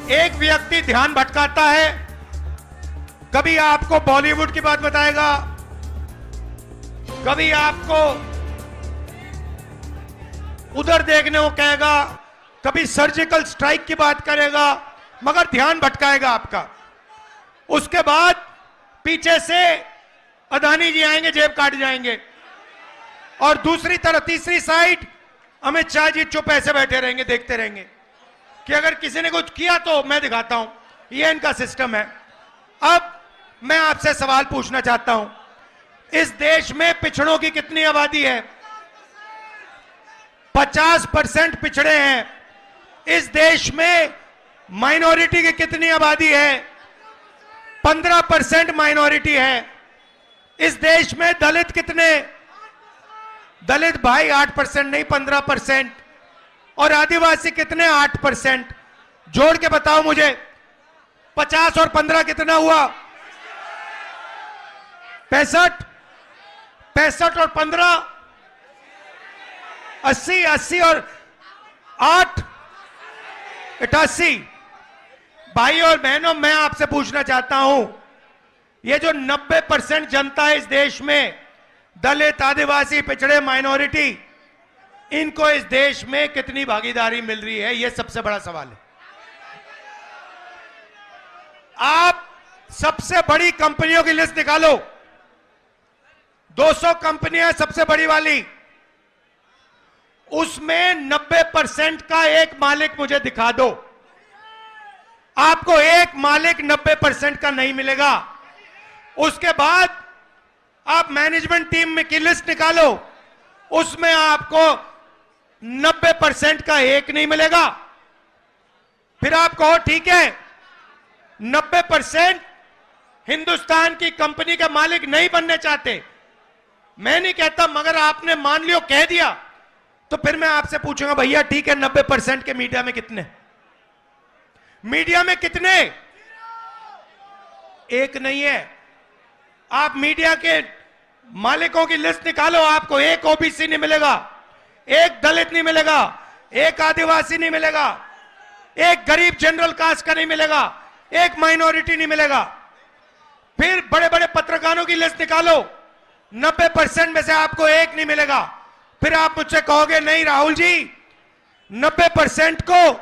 एक व्यक्ति ध्यान भटकाता है, कभी आपको बॉलीवुड की बात बताएगा, कभी आपको उधर देखने को कहेगा, कभी सर्जिकल स्ट्राइक की बात करेगा, मगर ध्यान भटकाएगा आपका। उसके बाद पीछे से अदानी जी आएंगे, जेब काट जाएंगे, और दूसरी तरफ तीसरी साइड अमित शाह जी चुप ऐसे बैठे रहेंगे, देखते रहेंगे कि अगर किसी ने कुछ किया तो मैं दिखाता हूं। ये इनका सिस्टम है। अब मैं आपसे सवाल पूछना चाहता हूं, इस देश में पिछड़ों की कितनी आबादी है? 50% पिछड़े हैं। इस देश में माइनॉरिटी की कितनी आबादी है? 15% माइनॉरिटी है। इस देश में दलित कितने? दलित भाई 8% नहीं 15%। और आदिवासी कितने? 8%। जोड़ के बताओ मुझे, 50 और 15 कितना हुआ? 65। 65 और 15 80। 80 और 8 88। भाई और बहनों, मैं आपसे पूछना चाहता हूं, ये जो 90% जनता है इस देश में, दलित, आदिवासी, पिछड़े, माइनॉरिटी, इनको इस देश में कितनी भागीदारी मिल रही है? यह सबसे बड़ा सवाल है। आप सबसे बड़ी कंपनियों की लिस्ट निकालो, 200 कंपनियां सबसे बड़ी वाली, उसमें 90% का एक मालिक मुझे दिखा दो। आपको एक मालिक 90% का नहीं मिलेगा। उसके बाद आप मैनेजमेंट टीम में की लिस्ट निकालो, उसमें आपको 90% का एक नहीं मिलेगा। फिर आप कहो ठीक है, 90% हिंदुस्तान की कंपनी के मालिक नहीं बनने चाहते। मैं नहीं कहता, मगर आपने मान लियो कह दिया, तो फिर मैं आपसे पूछूंगा भैया ठीक है, 90% के मीडिया में कितने? मीडिया में कितने? एक नहीं है। आप मीडिया के मालिकों की लिस्ट निकालो, आपको एक ओबीसी नहीं मिलेगा, एक दलित नहीं मिलेगा, एक आदिवासी नहीं मिलेगा, एक गरीब जनरल कास्ट का नहीं मिलेगा, एक माइनॉरिटी नहीं मिलेगा। फिर बड़े बड़े पत्रकारों की लिस्ट निकालो, 90% में से आपको एक नहीं मिलेगा। फिर आप मुझसे कहोगे नहीं राहुल जी, 90% को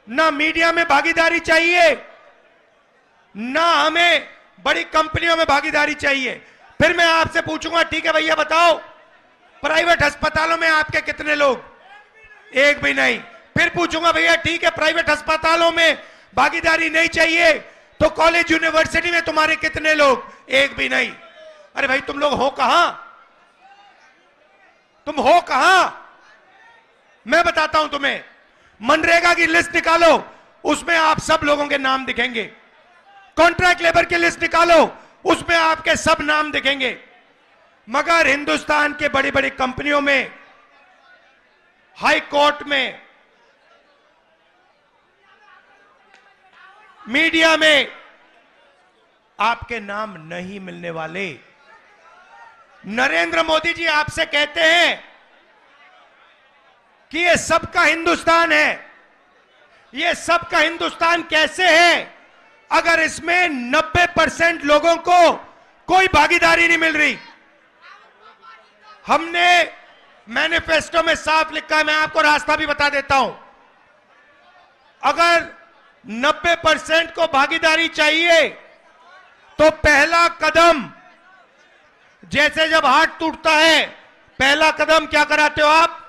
ना मीडिया में भागीदारी चाहिए, ना हमें बड़ी कंपनियों में भागीदारी चाहिए। फिर मैं आपसे पूछूंगा ठीक है भैया बताओ, प्राइवेट अस्पतालों में आपके कितने लोग? एक भी नहीं। फिर पूछूंगा भैया ठीक है, प्राइवेट अस्पतालों में भागीदारी नहीं चाहिए, तो कॉलेज यूनिवर्सिटी में तुम्हारे कितने लोग? एक भी नहीं। अरे भाई तुम लोग हो कहां? तुम हो कहां? मैं बताता हूं तुम्हें, मनरेगा की लिस्ट निकालो, उसमें आप सब लोगों के नाम दिखेंगे। कॉन्ट्रैक्ट लेबर की लिस्ट निकालो, उसमें आपके सब नाम दिखेंगे। मगर हिंदुस्तान के बड़ी बड़ी कंपनियों में, हाई कोर्ट में, मीडिया में आपके नाम नहीं मिलने वाले। नरेंद्र मोदी जी आपसे कहते हैं कि ये सबका हिंदुस्तान है। ये सबका हिंदुस्तान कैसे है अगर इसमें 90% लोगों को कोई भागीदारी नहीं मिल रही? हमने मैनिफेस्टो में साफ लिखा है, मैं आपको रास्ता भी बता देता हूं। अगर 90% को भागीदारी चाहिए तो पहला कदम, जैसे जब हाथ टूटता है पहला कदम क्या कराते हो आप?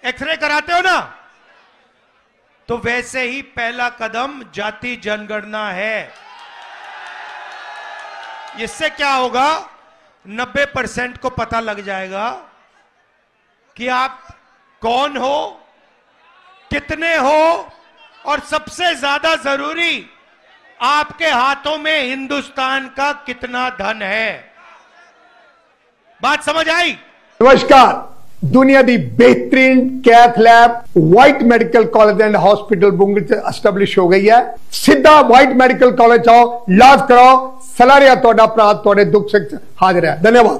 एक्सरे कराते हो ना, तो वैसे ही पहला कदम जाति जनगणना है। इससे क्या होगा? 90% को पता लग जाएगा कि आप कौन हो, कितने हो, और सबसे ज्यादा जरूरी आपके हाथों में हिंदुस्तान का कितना धन है। बात समझ आई? नमस्कार। दुनिया दी बेहतरीन cath lab white medical college and hospital बुंगल से एस्टैब्लिश हो गई है। सीधा व्हाइट मेडिकल कॉलेज आओ, इलाज कराओ, सलाह रिया तोड़ा अपराध तोड़े दुख से हाजिर है। धन्यवाद।